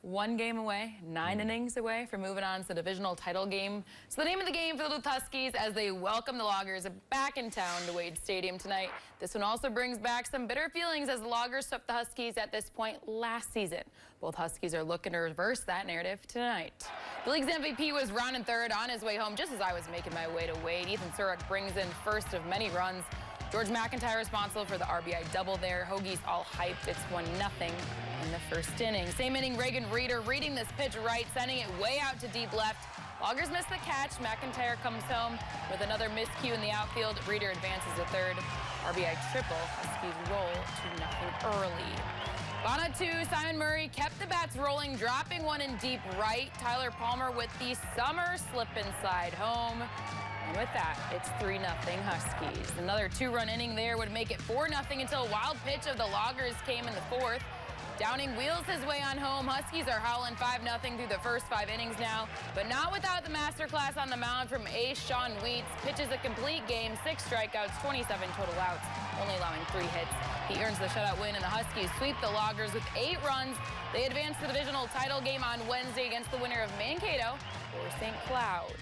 one game away, 9 innings away from moving on to the divisional title game. So the name of the game for the Duluth Huskies as they welcome the Loggers back in town to Wade Stadium tonight. This one also brings back some bitter feelings as the Loggers swept the Huskies at this point last season. Both Huskies are looking to reverse that narrative tonight. The league's MVP was rounding third on his way home just as I was making my way to Wade. Ethan Surek brings in first of many runs. George McIntyre responsible for the RBI double there. Hoagies all hyped. It's 1-0 in the first inning. Same inning, Reagan Reeder reading this pitch right, sending it way out to deep left. Loggers miss the catch. McIntyre comes home with another miscue in the outfield. Reeder advances to third. RBI triple. Huskies roll 2-0 early. Bottom 2, Simon Murray kept the bats rolling, dropping one in deep right. Tyler Palmer with the summer slip inside home. And with that, it's 3-0 Huskies. Another 2-run inning there would make it 4-0 until a wild pitch of the Loggers came in the fourth. Downing wheels his way on home. Huskies are howling 5-0 through the first 5 innings now, but not without the masterclass on the mound from ace Sean Wheats. Pitches a complete game, 6 strikeouts, 27 total outs, only allowing 3 hits. He earns the shutout win, and the Huskies sweep the Loggers with 8 runs. They advance to the divisional title game on Wednesday against the winner of Mankato or St. Cloud.